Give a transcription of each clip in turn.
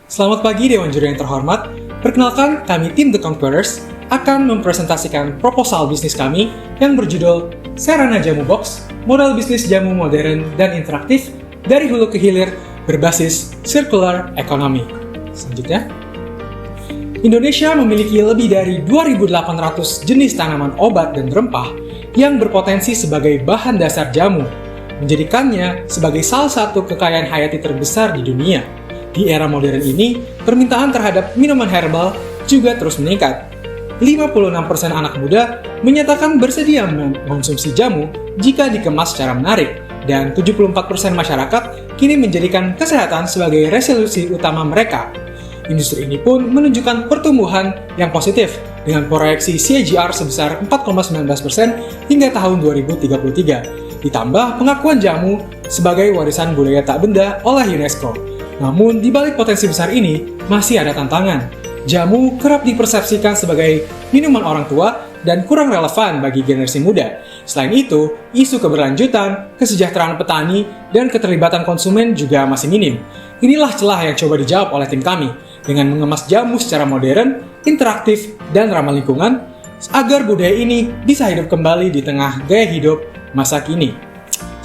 Selamat pagi Dewan Juri yang terhormat. Perkenalkan, kami tim The Conquerors akan mempresentasikan proposal bisnis kami yang berjudul Serana Jamu Box, modal bisnis jamu modern dan interaktif dari hulu ke hilir berbasis circular economy. Selanjutnya, Indonesia memiliki lebih dari 2.800 jenis tanaman obat dan rempah yang berpotensi sebagai bahan dasar jamu, menjadikannya sebagai salah satu kekayaan hayati terbesar di dunia. Di era modern ini, permintaan terhadap minuman herbal juga terus meningkat. 56% anak muda menyatakan bersedia mengonsumsi jamu jika dikemas secara menarik, dan 74% masyarakat kini menjadikan kesehatan sebagai resolusi utama mereka. Industri ini pun menunjukkan pertumbuhan yang positif dengan proyeksi CAGR sebesar 4,19% hingga tahun 2033, ditambah pengakuan jamu sebagai warisan budaya tak benda oleh UNESCO. Namun, di balik potensi besar ini, masih ada tantangan. Jamu kerap dipersepsikan sebagai minuman orang tua dan kurang relevan bagi generasi muda. Selain itu, isu keberlanjutan, kesejahteraan petani, dan keterlibatan konsumen juga masih minim. Inilah celah yang coba dijawab oleh tim kami, dengan mengemas jamu secara modern, interaktif, dan ramah lingkungan, agar budaya ini bisa hidup kembali di tengah gaya hidup masa kini.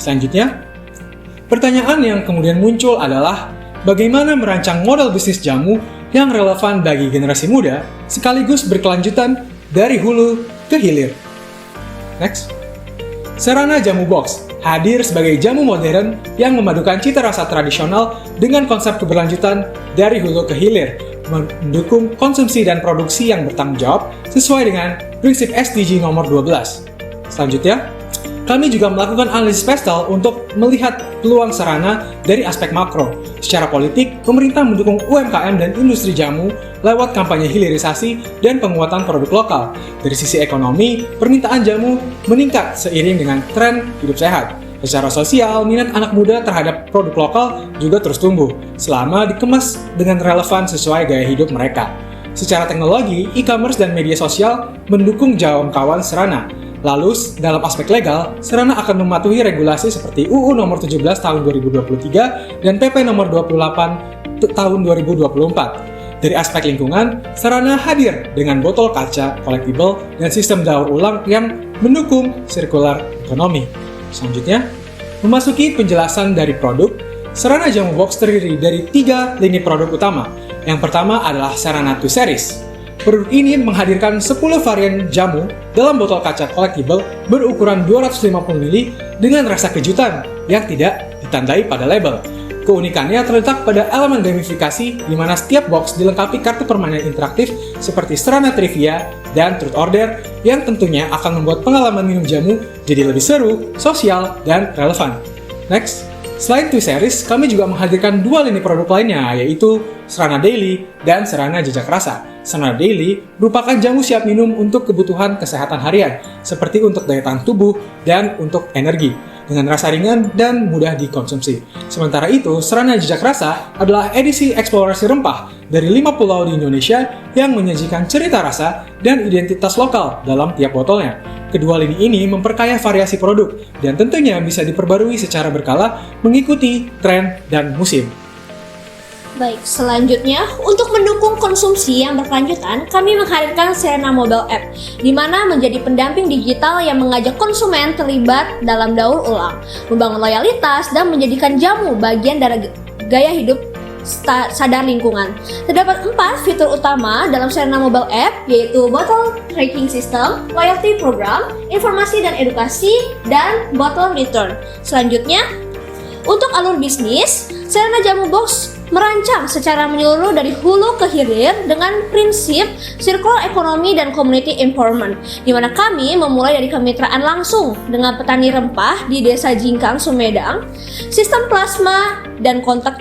Selanjutnya, pertanyaan yang kemudian muncul adalah, bagaimana merancang model bisnis jamu yang relevan bagi generasi muda sekaligus berkelanjutan dari hulu ke hilir? Next. Serana Jamu Box hadir sebagai jamu modern yang memadukan cita rasa tradisional dengan konsep keberlanjutan dari hulu ke hilir, mendukung konsumsi dan produksi yang bertanggung jawab sesuai dengan prinsip SDG nomor 12. Selanjutnya, kami juga melakukan analisis pastel untuk melihat peluang Serana dari aspek makro. Secara politik, pemerintah mendukung UMKM dan industri jamu lewat kampanye hilirisasi dan penguatan produk lokal. Dari sisi ekonomi, permintaan jamu meningkat seiring dengan tren hidup sehat. Secara sosial, minat anak muda terhadap produk lokal juga terus tumbuh selama dikemas dengan relevan sesuai gaya hidup mereka. Secara teknologi, e-commerce dan media sosial mendukung jangkauan Serana. Lalu, dalam aspek legal, Serana akan mematuhi regulasi seperti UU nomor 17 tahun 2023 dan PP nomor 28 tahun 2024. Dari aspek lingkungan, Serana hadir dengan botol kaca collectible dan sistem daur ulang yang mendukung circular economy. Selanjutnya, memasuki penjelasan dari produk, Serana Jamu Box terdiri dari 3 lini produk utama. Yang pertama adalah Serana 2 Series. Produk ini menghadirkan 10 varian jamu dalam botol kaca collectible berukuran 250 ml dengan rasa kejutan yang tidak ditandai pada label. Keunikannya terletak pada elemen gamifikasi di mana setiap box dilengkapi kartu permainan interaktif seperti Serana Trivia dan Truth Order yang tentunya akan membuat pengalaman minum jamu jadi lebih seru, sosial, dan relevan. Next. Selain 2 series, kami juga menghadirkan 2 lini produk lainnya, yaitu Serana Daily dan Serana Jejak Rasa. Serana Daily merupakan jamu siap minum untuk kebutuhan kesehatan harian, seperti untuk daya tahan tubuh dan untuk energi, dengan rasa ringan dan mudah dikonsumsi. Sementara itu, Serana Jejak Rasa adalah edisi eksplorasi rempah dari 5 pulau di Indonesia yang menyajikan cerita rasa dan identitas lokal dalam tiap botolnya. Kedua lini ini memperkaya variasi produk dan tentunya bisa diperbarui secara berkala mengikuti tren dan musim. Baik, selanjutnya untuk mendukung konsumsi yang berkelanjutan, kami menghadirkan Serana Mobile App, di mana menjadi pendamping digital yang mengajak konsumen terlibat dalam daur ulang, membangun loyalitas, dan menjadikan jamu bagian dari gaya hidup sadar lingkungan. Terdapat 4 fitur utama dalam Serana Mobile App, yaitu bottle tracking system, loyalty program, informasi dan edukasi, dan bottle return. Selanjutnya, untuk alur bisnis, Serana Jamu Box merancang secara menyeluruh dari hulu ke hilir dengan prinsip circular economy dan community empowerment, di mana kami memulai dari kemitraan langsung dengan petani rempah di Desa Jingkang, Sumedang. Sistem plasma dan kontrak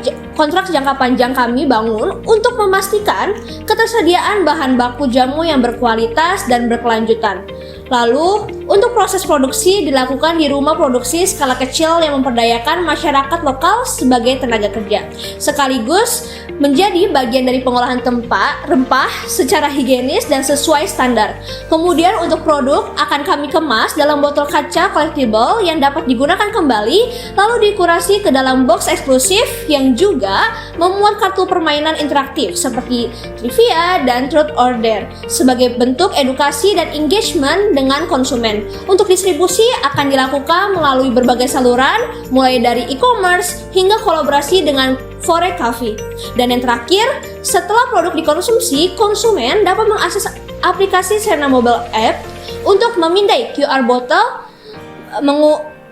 jangka panjang kami bangun untuk memastikan ketersediaan bahan baku jamu yang berkualitas dan berkelanjutan. Lalu, untuk proses produksi dilakukan di rumah produksi skala kecil yang memperdayakan masyarakat lokal sebagai tenaga kerja, sekaligus menjadi bagian dari pengolahan rempah secara higienis dan sesuai standar. Kemudian untuk produk akan kami kemas dalam botol kaca collectible yang dapat digunakan kembali, lalu dikurasi ke dalam box eksklusif yang juga memuat kartu permainan interaktif seperti trivia dan truth or dare sebagai bentuk edukasi dan engagement dengan konsumen. Untuk distribusi akan dilakukan melalui berbagai saluran, mulai dari e-commerce hingga kolaborasi dengan Fore Cafe. Dan yang terakhir, setelah produk dikonsumsi, konsumen dapat mengakses aplikasi Serena Mobile App untuk memindai QR botol,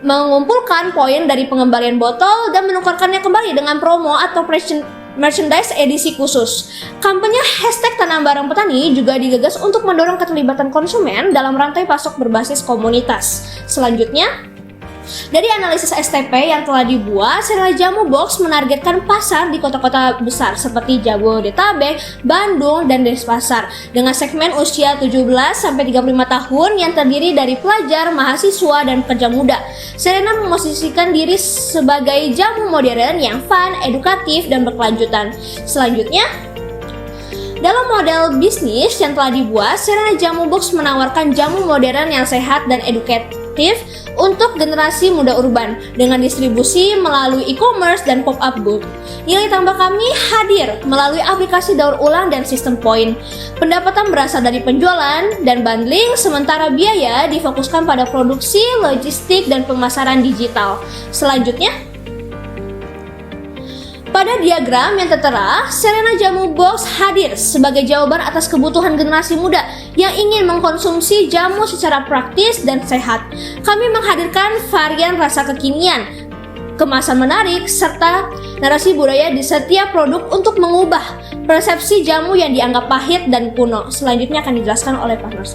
mengumpulkan poin dari pengembalian botol dan menukarkannya kembali dengan promo atau merchandise edisi khusus. Kampanye #Tanam Bareng Petani juga digagas untuk mendorong keterlibatan konsumen dalam rantai pasok berbasis komunitas. Selanjutnya, dari analisis STP yang telah dibuat, Serena Jamu Box menargetkan pasar di kota-kota besar seperti Jabodetabek, Bandung, dan Denpasar dengan segmen usia 17-35 tahun yang terdiri dari pelajar, mahasiswa, dan pekerja muda. Serena memosisikan diri sebagai jamu modern yang fun, edukatif, dan berkelanjutan. Selanjutnya, dalam model bisnis yang telah dibuat, Serena Jamu Box menawarkan jamu modern yang sehat dan edukatif untuk generasi muda urban dengan distribusi melalui e-commerce dan pop-up booth. Nilai tambah kami hadir melalui aplikasi daur ulang dan sistem poin. Pendapatan berasal dari penjualan dan bundling, sementara biaya difokuskan pada produksi, logistik, dan pemasaran digital. Selanjutnya, pada diagram yang tertera, Serena Jamu Box hadir sebagai jawaban atas kebutuhan generasi muda yang ingin mengkonsumsi jamu secara praktis dan sehat. Kami menghadirkan varian rasa kekinian, kemasan menarik, serta narasi budaya di setiap produk untuk mengubah persepsi jamu yang dianggap pahit dan kuno. Selanjutnya akan dijelaskan oleh partners.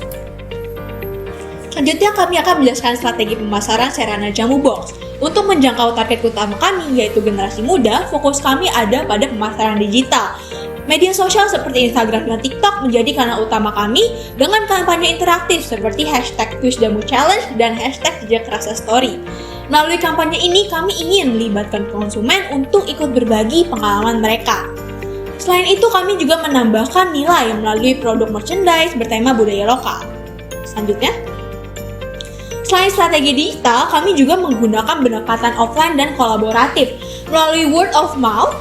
Selanjutnya kami akan menjelaskan strategi pemasaran Serena Jamu Box. Untuk menjangkau target utama kami, yaitu generasi muda, fokus kami ada pada pemasaran digital. Media sosial seperti Instagram dan TikTok menjadi kanal utama kami dengan kampanye interaktif seperti #TwistJamuChallenge dan #JejakRasaStory. Melalui kampanye ini, kami ingin melibatkan konsumen untuk ikut berbagi pengalaman mereka. Selain itu, kami juga menambahkan nilai melalui produk merchandise bertema budaya lokal. Selanjutnya, selain strategi digital, kami juga menggunakan pendekatan offline dan kolaboratif. Melalui word of mouth,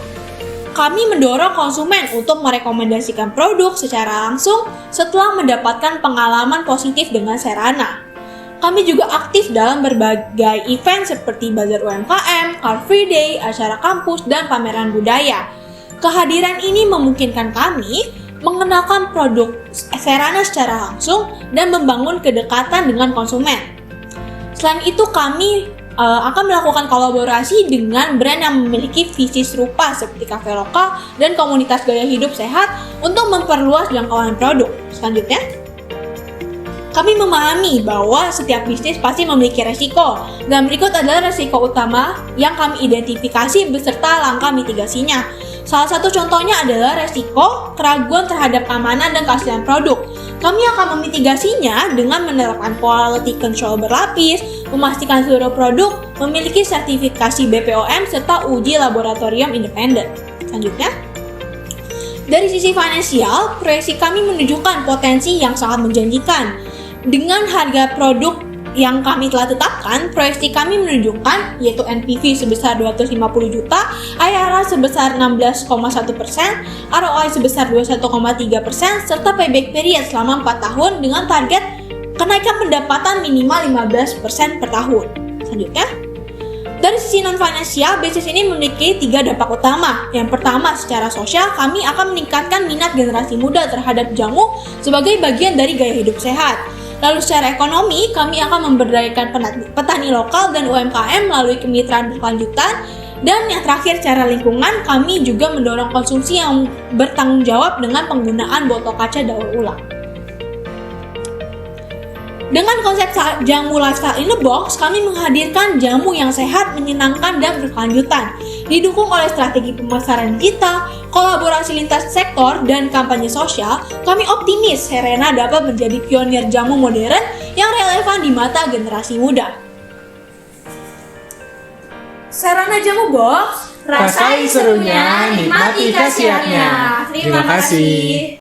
kami mendorong konsumen untuk merekomendasikan produk secara langsung setelah mendapatkan pengalaman positif dengan Serena. Kami juga aktif dalam berbagai event seperti Bazar UMKM, Car Free Day, acara kampus, dan pameran budaya. Kehadiran ini memungkinkan kami mengenalkan produk Serena secara langsung dan membangun kedekatan dengan konsumen. Selain itu, kami akan melakukan kolaborasi dengan brand yang memiliki visi serupa seperti kafe lokal dan komunitas gaya hidup sehat untuk memperluas jangkauan produk. Selanjutnya, kami memahami bahwa setiap bisnis pasti memiliki resiko, dan berikut adalah resiko utama yang kami identifikasi beserta langkah mitigasinya. Salah satu contohnya adalah resiko keraguan terhadap keamanan dan keaslian produk. Kami akan memitigasinya dengan menerapkan quality control berlapis, memastikan seluruh produk memiliki sertifikasi BPOM serta uji laboratorium independen. Selanjutnya, dari sisi finansial, proyeksi kami menunjukkan potensi yang sangat menjanjikan. Dengan harga produk yang kami telah tetapkan, proyeksi kami menunjukkan yaitu NPV sebesar 250 juta, IRR sebesar 16,1%, ROI sebesar 21,3%, serta payback period selama 4 tahun dengan target kenaikan pendapatan minimal 15% per tahun. Selanjutnya, dari sisi non-finansial, bisnis ini memiliki 3 dampak utama. Yang pertama, secara sosial, kami akan meningkatkan minat generasi muda terhadap jamu sebagai bagian dari gaya hidup sehat. Lalu secara ekonomi, kami akan memberdayakan petani lokal dan UMKM melalui kemitraan berkelanjutan. Dan yang terakhir, secara lingkungan, kami juga mendorong konsumsi yang bertanggung jawab dengan penggunaan botol kaca daur ulang. Dengan konsep jamu lifestyle in a box, kami menghadirkan jamu yang sehat, menyenangkan, dan berkelanjutan. Didukung oleh strategi pemasaran digital, kolaborasi lintas sektor, dan kampanye sosial, kami optimis Serena dapat menjadi pionir jamu modern yang relevan di mata generasi muda. Serana Jamu Box, Rasain serunya, nikmati khasiatnya. Terima kasih.